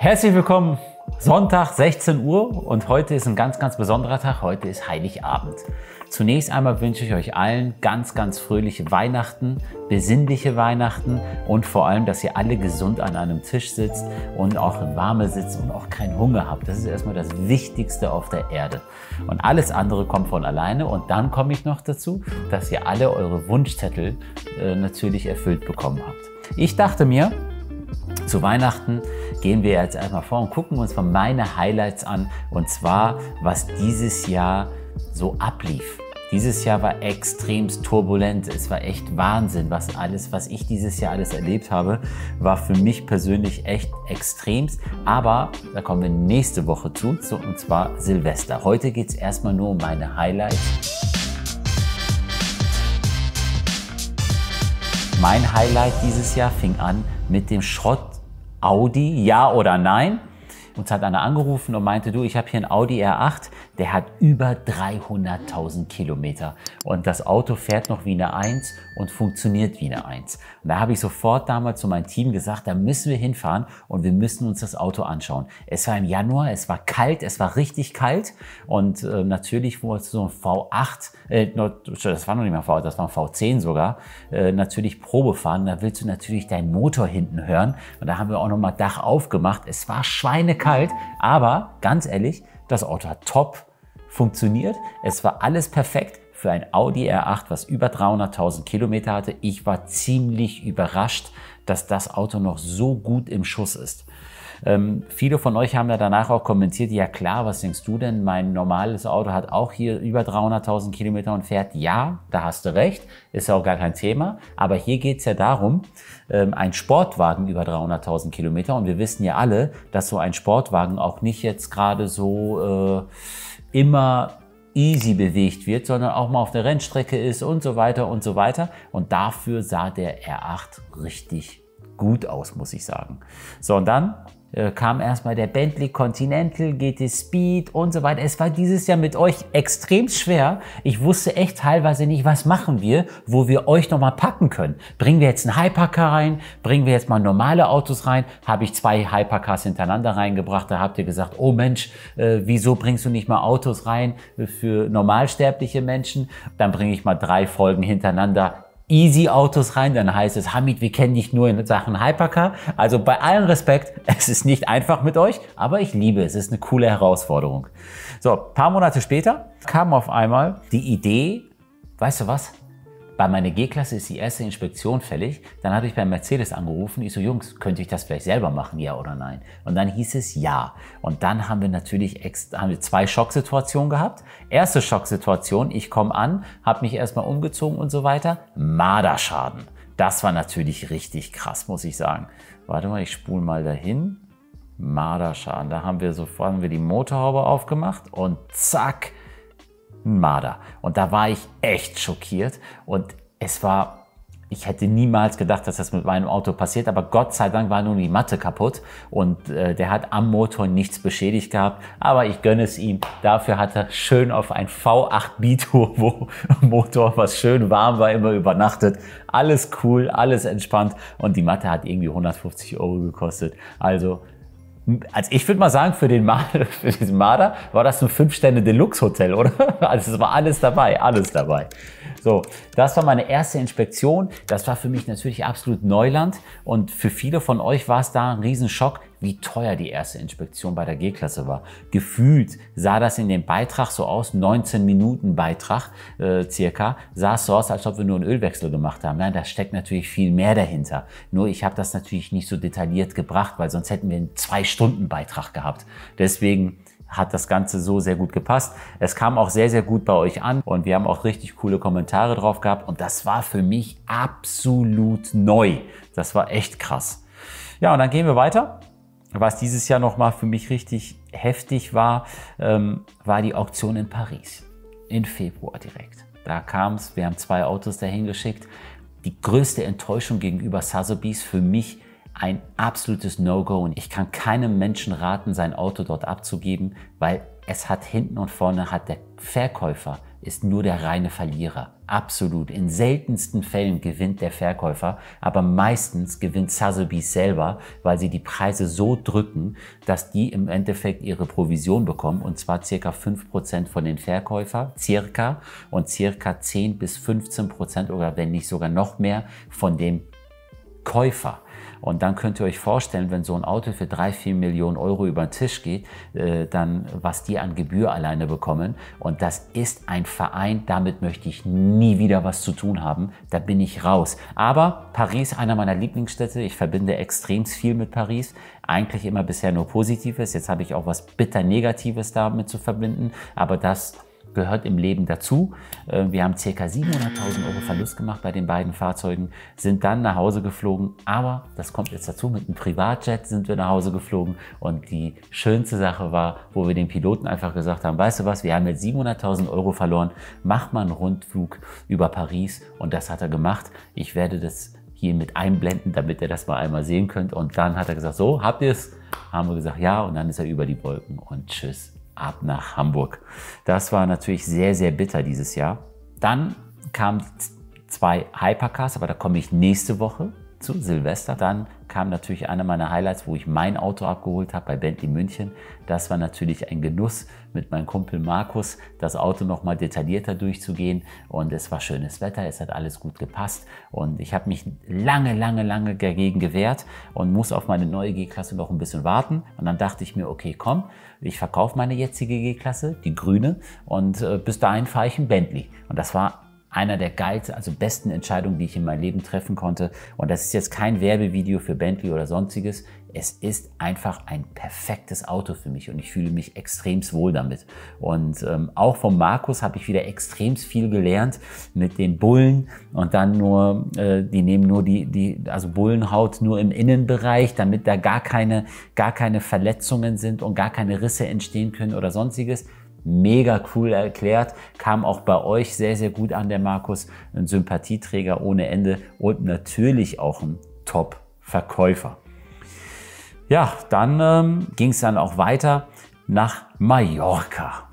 Herzlich willkommen, Sonntag 16 Uhr und heute ist ein ganz besonderer Tag. Heute ist Heiligabend. Zunächst einmal wünsche ich euch allen ganz fröhliche Weihnachten, besinnliche Weihnachten und vor allem, dass ihr alle gesund an einem Tisch sitzt und auch in Wärme sitzt und auch keinen Hunger habt. Das ist erstmal das Wichtigste auf der Erde. Und alles andere kommt von alleine und dann komme ich noch dazu, dass ihr alle eure Wunschzettel natürlich erfüllt bekommen habt. Ich dachte mir, zu Weihnachten gehen wir jetzt erstmal vor und gucken uns mal meine Highlights an und zwar, was dieses Jahr so ablief. Dieses Jahr war extremst turbulent. Es war echt Wahnsinn, was ich dieses Jahr alles erlebt habe, war für mich persönlich echt extremst. Aber da kommen wir nächste Woche zu, und zwar Silvester. Heute geht es erstmal nur um meine Highlights. Mein Highlight dieses Jahr fing an mit dem Schrott Audi, ja oder nein? Uns hat einer angerufen und meinte, du, ich habe hier einen Audi R8, der hat über 300.000 Kilometer und das Auto fährt noch wie eine 1 und funktioniert wie eine 1. Und da habe ich sofort damals zu meinem Team gesagt, da müssen wir hinfahren und wir müssen uns das Auto anschauen. Es war im Januar, es war kalt, es war richtig kalt und natürlich wurde so ein V8, das war noch nicht mal V8, das war ein V10 sogar, natürlich Probe fahren. Da willst du natürlich deinen Motor hinten hören und da haben wir auch noch mal Dach aufgemacht. Es war schweinekalt, aber ganz ehrlich, das Auto hat top funktioniert. Es war alles perfekt für ein Audi R8, was über 300.000 Kilometer hatte. Ich war ziemlich überrascht, dass das Auto noch so gut im Schuss ist. Viele von euch haben ja danach auch kommentiert, ja klar, was denkst du denn, mein normales Auto hat auch hier über 300.000 Kilometer und fährt. Ja, da hast du recht, ist ja auch gar kein Thema, aber hier geht es ja darum, ein Sportwagen über 300.000 Kilometer und wir wissen ja alle, dass so ein Sportwagen auch nicht jetzt gerade so immer easy bewegt wird, sondern auch mal auf der Rennstrecke ist und so weiter und so weiter und dafür sah der R8 richtig gut aus, muss ich sagen. So, und dann kam erstmal der Bentley Continental, GT Speed und so weiter. Es war dieses Jahr mit euch extrem schwer. Ich wusste echt teilweise nicht, was machen wir, wo wir euch nochmal packen können. Bringen wir jetzt einen Hypercar rein? Bringen wir jetzt mal normale Autos rein? Habe ich 2 Hypercars hintereinander reingebracht. Da habt ihr gesagt, oh Mensch, wieso bringst du nicht mal Autos rein für normalsterbliche Menschen? Dann bringe ich mal 3 Folgen hintereinander Easy-Autos rein, dann heißt es, Hamid, wir kennen dich nur in Sachen Hypercar. Also bei allem Respekt, es ist nicht einfach mit euch, aber ich liebe es, es ist eine coole Herausforderung. So, ein paar Monate später kam auf einmal die Idee, weißt du was? Bei meiner G-Klasse ist die erste Inspektion fällig. Dann habe ich bei Mercedes angerufen. Ich so, Jungs, könnte ich das vielleicht selber machen, ja oder nein? Und dann hieß es ja. Und dann haben wir natürlich 2 Schocksituationen gehabt. Erste Schocksituation, ich komme an, habe mich erstmal umgezogen und so weiter. Marderschaden. Das war natürlich richtig krass, muss ich sagen. Warte mal, ich spule mal dahin. Marderschaden. Da haben wir die Motorhaube aufgemacht und zack, Marder. Und da war ich echt schockiert und ich hätte niemals gedacht, dass das mit meinem Auto passiert, aber Gott sei Dank war nur die Matte kaputt und der hat am Motor nichts beschädigt gehabt, aber ich gönne es ihm. Dafür hat er schön auf ein V8 Biturbo Motor, was schön warm war, immer übernachtet. Alles cool, alles entspannt und die Matte hat irgendwie 150 € gekostet. Also ich würde mal sagen, für diesen Marder war das ein 5-Sterne-Deluxe-Hotel, oder? Also es war alles dabei, alles dabei. So, das war meine erste Inspektion. Das war für mich natürlich absolut Neuland und für viele von euch war es da ein Riesenschock, wie teuer die erste Inspektion bei der G-Klasse war. Gefühlt sah das in dem Beitrag so aus, 19 Minuten Beitrag circa, sah es so aus, als ob wir nur einen Ölwechsel gemacht haben. Nein, da steckt natürlich viel mehr dahinter. Nur ich habe das natürlich nicht so detailliert gebracht, weil sonst hätten wir einen 2-Stunden-Beitrag gehabt. Deswegen hat das Ganze so sehr gut gepasst. Es kam auch sehr gut bei euch an und wir haben auch richtig coole Kommentare drauf gehabt und das war für mich absolut neu. Das war echt krass. Ja, und dann gehen wir weiter. Was dieses Jahr nochmal für mich richtig heftig war, war die Auktion in Paris. Im Februar direkt. Da kam es, wir haben 2 Autos dahin geschickt. Die größte Enttäuschung gegenüber Sotheby's für mich ein absolutes No-Go und ich kann keinem Menschen raten, sein Auto dort abzugeben, weil es hat hinten und vorne hat der Verkäufer ist nur der reine Verlierer. Absolut. In seltensten Fällen gewinnt der Verkäufer, aber meistens gewinnt Sotheby's selber, weil sie die Preise so drücken, dass die im Endeffekt ihre Provision bekommen, und zwar circa 5% von den Verkäufern, und circa 10 bis 15% oder wenn nicht sogar noch mehr von dem Käufer. Und dann könnt ihr euch vorstellen, wenn so ein Auto für 3-4 Millionen Euro über den Tisch geht, dann was die an Gebühr alleine bekommen. Und das ist ein Verein, damit möchte ich nie wieder was zu tun haben. Da bin ich raus. Aber Paris, einer meiner Lieblingsstädte. Ich verbinde extrem viel mit Paris. Eigentlich immer bisher nur Positives. Jetzt habe ich auch was bitter Negatives damit zu verbinden. Aber das gehört im Leben dazu. Wir haben ca. 700.000 Euro Verlust gemacht bei den beiden Fahrzeugen, sind dann nach Hause geflogen, aber das kommt jetzt dazu, mit einem Privatjet sind wir nach Hause geflogen, und die schönste Sache war, wo wir den Piloten einfach gesagt haben, weißt du was, wir haben jetzt 700.000 Euro verloren, mach mal einen Rundflug über Paris, und das hat er gemacht. Ich werde das hier mit einblenden, damit ihr das mal einmal sehen könnt, und dann hat er gesagt, so, habt ihr es? Haben wir gesagt, ja, und dann ist er über die Wolken und tschüss. Ab nach Hamburg. Das war natürlich sehr, sehr bitter dieses Jahr. Dann kamen 2 Hypercars, aber da komme ich nächste Woche zu Silvester. Dann kam natürlich einer meiner Highlights, wo ich mein Auto abgeholt habe bei Bentley München. Das war natürlich ein Genuss, mit meinem Kumpel Markus das Auto noch mal detaillierter durchzugehen. Und es war schönes Wetter, es hat alles gut gepasst. Und ich habe mich lange dagegen gewehrt und muss auf meine neue G-Klasse noch ein bisschen warten. Und dann dachte ich mir, okay, komm, ich verkaufe meine jetzige G-Klasse, die grüne, und bis dahin fahre ich ein Bentley. Und das war einer der geilsten, also besten Entscheidungen, die ich in meinem Leben treffen konnte. Und das ist jetzt kein Werbevideo für Bentley oder sonstiges. Es ist einfach ein perfektes Auto für mich und ich fühle mich extremst wohl damit. Und auch von Markus habe ich wieder extremst viel gelernt mit den Bullen, und dann nur, die nehmen nur also Bullenhaut nur im Innenbereich, damit da gar keine Verletzungen sind und gar keine Risse entstehen können oder sonstiges. Mega cool erklärt, kam auch bei euch sehr, sehr gut an, der Markus. Ein Sympathieträger ohne Ende und natürlich auch ein Top-Verkäufer. Ja, dann ging es dann auch weiter nach Mallorca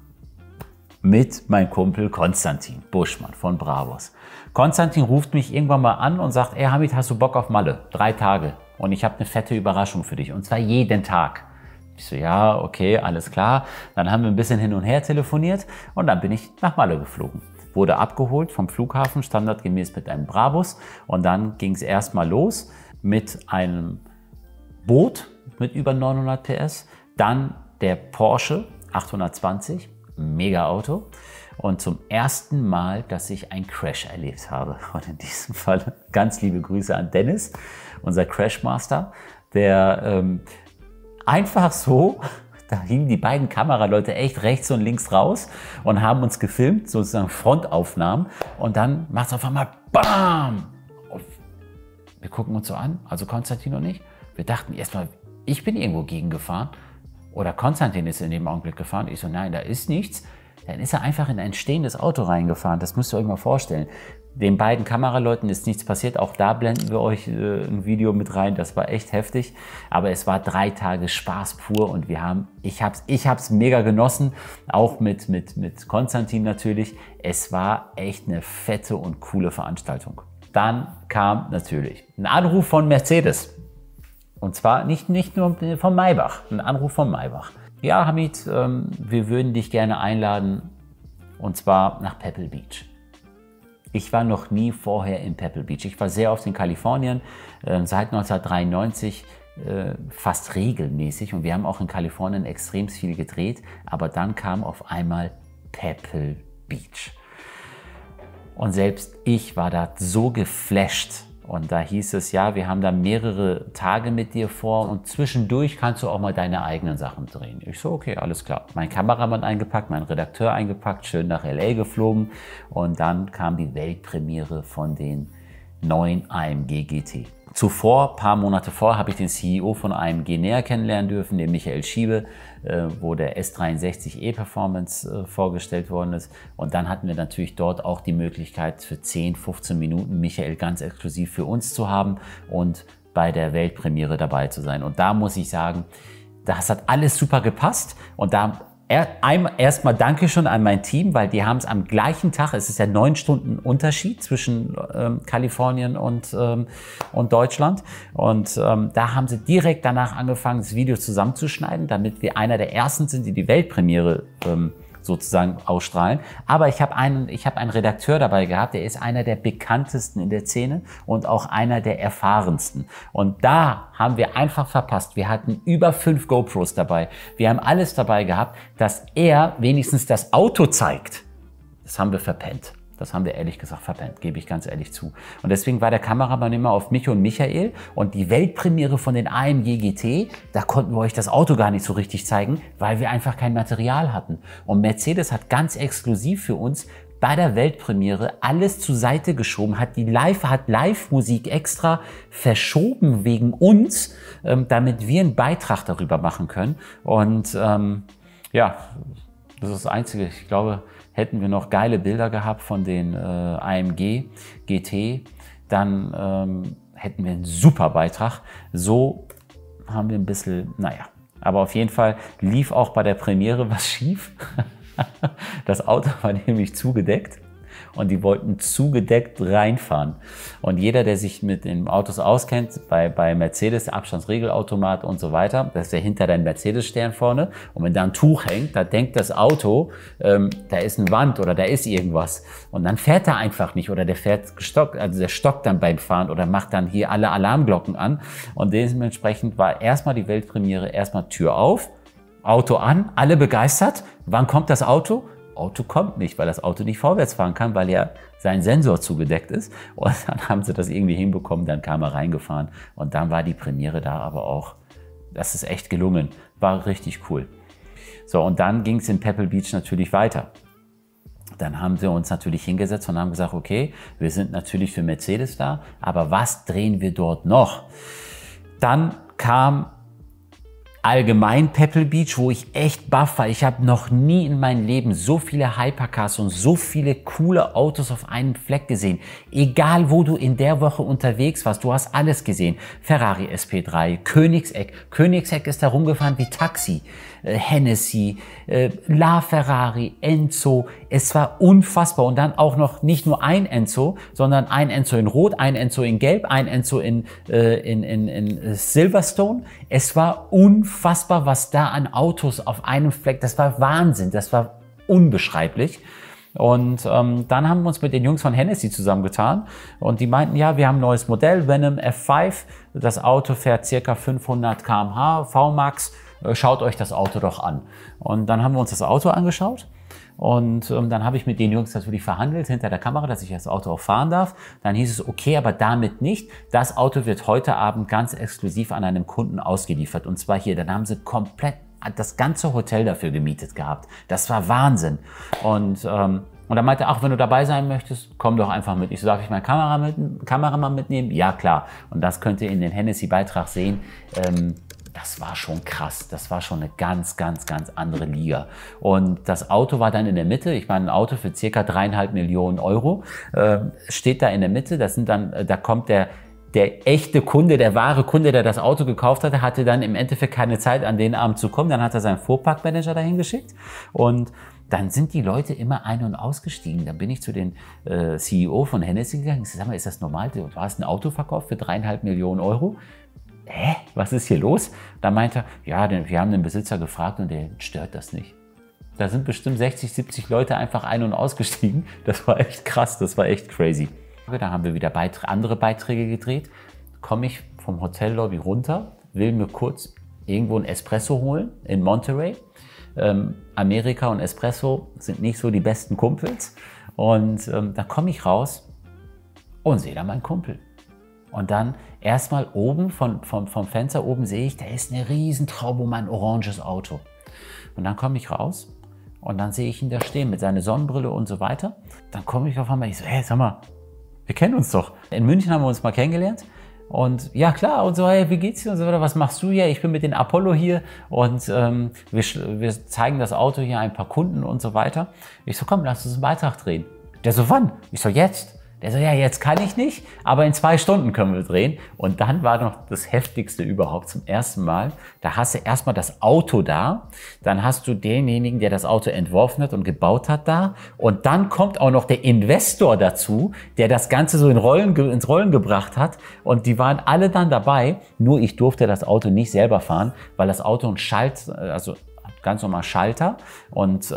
mit meinem Kumpel Konstantin Buschmann von Bravos. Konstantin ruft mich irgendwann mal an und sagt, ey Hamid, hast du Bock auf Malle? 3 Tage und ich habe eine fette Überraschung für dich, und zwar jeden Tag. Ich so, ja, okay, alles klar. Dann haben wir ein bisschen hin und her telefoniert und dann bin ich nach Malle geflogen. Wurde abgeholt vom Flughafen, standardgemäß mit einem Brabus, und dann ging es erstmal los mit einem Boot mit über 900 PS, dann der Porsche 820, mega Auto, und zum ersten Mal, dass ich einen Crash erlebt habe. Und in diesem Fall ganz liebe Grüße an Dennis, unser Crashmaster, der einfach so, da hingen die beiden Kameraleute echt rechts und links raus und haben uns gefilmt, sozusagen Frontaufnahmen, und dann macht es auf einmal BAM! Und wir gucken uns so an, also Konstantin und ich. Wir dachten erstmal, ich bin irgendwo gegengefahren oder Konstantin ist in dem Augenblick gefahren. Ich so, nein, da ist nichts. Dann ist er einfach in ein stehendes Auto reingefahren. Das müsst ihr euch mal vorstellen. Den beiden Kameraleuten ist nichts passiert. Auch da blenden wir euch ein Video mit rein. Das war echt heftig. Aber es war 3 Tage Spaß pur, und ich hab's mega genossen. Auch mit Konstantin natürlich. Es war echt eine fette und coole Veranstaltung. Dann kam natürlich ein Anruf von Mercedes. Und zwar nicht nur von Maybach, ein Anruf von Maybach. Ja, Hamid, wir würden dich gerne einladen, und zwar nach Pebble Beach. Ich war noch nie vorher in Pebble Beach. Ich war sehr oft in Kalifornien, seit 1993 fast regelmäßig, und wir haben auch in Kalifornien extrem viel gedreht, aber dann kam auf einmal Pebble Beach. Und selbst ich war da so geflasht. Und da hieß es, ja, wir haben da mehrere Tage mit dir vor und zwischendurch kannst du auch mal deine eigenen Sachen drehen. Ich so, okay, alles klar. Mein Kameramann eingepackt, mein Redakteur eingepackt, schön nach LA geflogen, und dann kam die Weltpremiere von den neuen AMG GT. Zuvor, ein paar Monate vor, habe ich den CEO von AMG näher kennenlernen dürfen, den Michael Schiebe, wo der S63 E-Performance vorgestellt worden ist. Und dann hatten wir natürlich dort auch die Möglichkeit, für 10, 15 Minuten Michael ganz exklusiv für uns zu haben und bei der Weltpremiere dabei zu sein. Und da muss ich sagen, das hat alles super gepasst, und da Erstmal Dankeschön an mein Team, weil die haben es am gleichen Tag, es ist ja 9 Stunden Unterschied zwischen Kalifornien und Deutschland. Und da haben sie direkt danach angefangen, das Video zusammenzuschneiden, damit wir einer der ersten sind, die die Weltpremiere sozusagen ausstrahlen. Aber ich habe einen Redakteur dabei gehabt, der ist einer der bekanntesten in der Szene und auch einer der erfahrensten. Und da haben wir einfach verpasst. Wir hatten über 5 GoPros dabei. Wir haben alles dabei gehabt, dass er wenigstens das Auto zeigt. Das haben wir verpennt. Das haben wir ehrlich gesagt verpennt, gebe ich ganz ehrlich zu. Und deswegen war der Kameramann immer auf mich und Michael. Und die Weltpremiere von den AMG GT, da konnten wir euch das Auto gar nicht so richtig zeigen, weil wir einfach kein Material hatten. Und Mercedes hat ganz exklusiv für uns bei der Weltpremiere alles zur Seite geschoben, hat Live-Musik extra verschoben wegen uns, damit wir einen Beitrag darüber machen können. Und ja, das ist das Einzige. Ich glaube, hätten wir noch geile Bilder gehabt von den AMG GT, dann hätten wir einen super Beitrag. So haben wir ein bisschen, naja. Aber auf jeden Fall lief auch bei der Premiere was schief. Das Auto war nämlich zugedeckt. Und die wollten zugedeckt reinfahren. Und jeder, der sich mit den Autos auskennt, bei Mercedes, Abstandsregelautomat und so weiter, das ist ja hinter deinem Mercedes-Stern vorne. Und wenn da ein Tuch hängt, da denkt das Auto, da ist eine Wand oder da ist irgendwas. Und dann fährt er einfach nicht oder der fährt gestockt, also der stockt dann beim Fahren oder macht dann hier alle Alarmglocken an. Und dementsprechend war erstmal die Weltpremiere, erstmal Tür auf, Auto an, alle begeistert. Wann kommt das Auto? Auto kommt nicht, weil das Auto nicht vorwärts fahren kann, weil ja sein Sensor zugedeckt ist. Und dann haben sie das irgendwie hinbekommen, dann kam er reingefahren. Und dann war die Premiere da aber auch, das ist echt gelungen, war richtig cool. So, und dann ging es in Pebble Beach natürlich weiter. Dann haben wir uns natürlich hingesetzt und haben gesagt, okay, wir sind natürlich für Mercedes da, aber was drehen wir dort noch? Dann kam allgemein Pebble Beach, wo ich echt baff war. Ich habe noch nie in meinem Leben so viele Hypercars und so viele coole Autos auf einem Fleck gesehen. Egal, wo du in der Woche unterwegs warst, du hast alles gesehen. Ferrari SP3, Koenigsegg. Koenigsegg ist da rumgefahren wie Taxi. Hennessy, LaFerrari, Enzo. Es war unfassbar. Und dann auch noch nicht nur ein Enzo, sondern ein Enzo in Rot, ein Enzo in Gelb, ein Enzo in Silverstone. Es war unfassbar, was da an Autos auf einem Fleck, das war Wahnsinn, das war unbeschreiblich. Und dann haben wir uns mit den Jungs von Hennessy zusammengetan und die meinten, ja, wir haben ein neues Modell, Venom F5, das Auto fährt ca. 500 km/h, VMAX, schaut euch das Auto doch an. Und dann haben wir uns das Auto angeschaut. Und dann habe ich mit den Jungs natürlich verhandelt hinter der Kamera, dass ich das Auto auch fahren darf. Dann hieß es, okay, aber damit nicht. Das Auto wird heute Abend ganz exklusiv an einem Kunden ausgeliefert. Und zwar hier, dann haben sie komplett das ganze Hotel dafür gemietet gehabt. Das war Wahnsinn. Und dann meinte er, ach, wenn du dabei sein möchtest, komm doch einfach mit. Ich so, darf ich meinen Kameramann mitnehmen? Ja, klar. Und das könnt ihr in den Hennessy-Beitrag sehen. Das war schon krass. Das war schon eine ganz, ganz, ganz andere Liga. Und das Auto war dann in der Mitte. Ich meine, ein Auto für ca. 3,5 Millionen Euro steht da in der Mitte. Das sind dann, da kommt der echte Kunde, der wahre Kunde, der das Auto gekauft hatte dann im Endeffekt keine Zeit, an den Abend zu kommen. Dann hat er seinen Fuhrparkmanager dahin geschickt. Und dann sind die Leute immer ein- und ausgestiegen. Dann bin ich zu den CEO von Hennessy gegangen. Ich sag mal, ist das normal? Du hast ein Auto verkauft für 3,5 Millionen Euro? Hä? Was ist hier los? Da meinte er, ja, wir haben den Besitzer gefragt und der stört das nicht. Da sind bestimmt 60, 70 Leute einfach ein- und ausgestiegen. Das war echt krass, das war echt crazy. Da haben wir wieder andere Beiträge gedreht. Komme ich vom Hotellobby runter, will mir kurz irgendwo ein Espresso holen in Monterey. Amerika und Espresso sind nicht so die besten Kumpels. Und da komme ich raus und sehe da meinen Kumpel. Und dann erstmal oben vom Fenster oben sehe ich, da ist eine Riesentraube um ein oranges Auto. Und dann komme ich raus und dann sehe ich ihn da stehen mit seiner Sonnenbrille und so weiter. Dann komme ich auf einmal, ich so, hey, sag mal, wir kennen uns doch. In München haben wir uns mal kennengelernt. Und ja klar, und so, hey, wie geht's dir und so weiter, was machst du hier? Ich bin mit den Apollo hier und wir zeigen das Auto hier ein paar Kunden und so weiter. Ich so, komm, lass uns einen Beitrag drehen. Der so, wann? Ich so, jetzt. Der so, ja, jetzt kann ich nicht, aber in 2 Stunden können wir drehen. Und dann war noch das Heftigste überhaupt zum ersten Mal. Da hast du erstmal das Auto da, dann hast du denjenigen, der das Auto entworfen hat und gebaut hat da. Und dann kommt auch noch der Investor dazu, der das Ganze so ins Rollen gebracht hat. Und die waren alle dann dabei. Nur ich durfte das Auto nicht selber fahren, weil das Auto also ganz normal Schalter und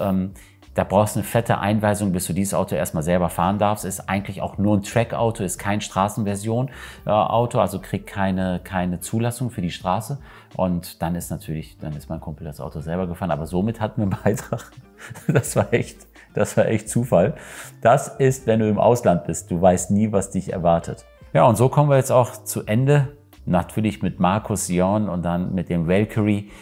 da brauchst du eine fette Einweisung, bis du dieses Auto erstmal selber fahren darfst. Ist eigentlich auch nur ein Track-Auto, ist kein Straßenversion Auto, also kriegt keine Zulassung für die Straße. Und dann ist mein Kumpel das Auto selber gefahren. Aber somit hatten wir einen Beitrag. Das war echt Zufall. Das ist, wenn du im Ausland bist. Du weißt nie, was dich erwartet. Ja, und so kommen wir jetzt auch zu Ende. Natürlich mit Markus Sion und dann mit dem Valkyrie.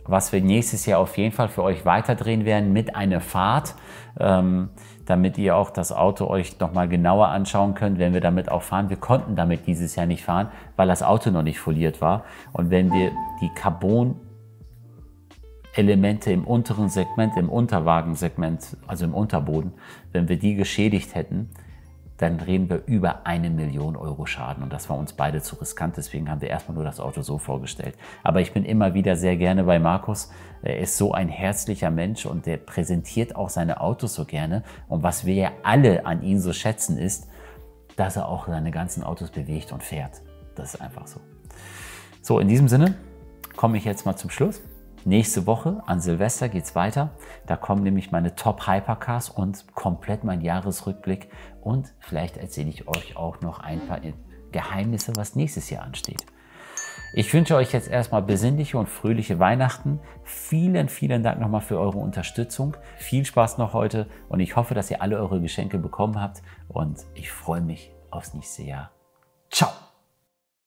Was wir nächstes Jahr auf jeden Fall für euch weiterdrehen werden mit einer Fahrt, damit ihr auch das Auto euch nochmal genauer anschauen könnt, wenn wir damit auch fahren. Wir konnten damit dieses Jahr nicht fahren, weil das Auto noch nicht foliert war. Und wenn wir die Carbon-Elemente im unteren Segment, im Unterwagensegment, also im Unterboden, wenn wir die geschädigt hätten, dann reden wir über 1 Million Euro Schaden. Und das war uns beide zu riskant. Deswegen haben wir erstmal nur das Auto so vorgestellt. Aber ich bin immer wieder sehr gerne bei Markus. Er ist so ein herzlicher Mensch und der präsentiert auch seine Autos so gerne. Und was wir ja alle an ihm so schätzen ist, dass er auch seine ganzen Autos bewegt und fährt. Das ist einfach so. So, in diesem Sinne komme ich jetzt mal zum Schluss. Nächste Woche an Silvester geht's weiter. Da kommen nämlich meine Top Hypercars und komplett mein Jahresrückblick. Und vielleicht erzähle ich euch auch noch ein paar Geheimnisse, was nächstes Jahr ansteht. Ich wünsche euch jetzt erstmal besinnliche und fröhliche Weihnachten. Vielen, vielen Dank nochmal für eure Unterstützung. Viel Spaß noch heute und ich hoffe, dass ihr alle eure Geschenke bekommen habt. Und ich freue mich aufs nächste Jahr. Ciao!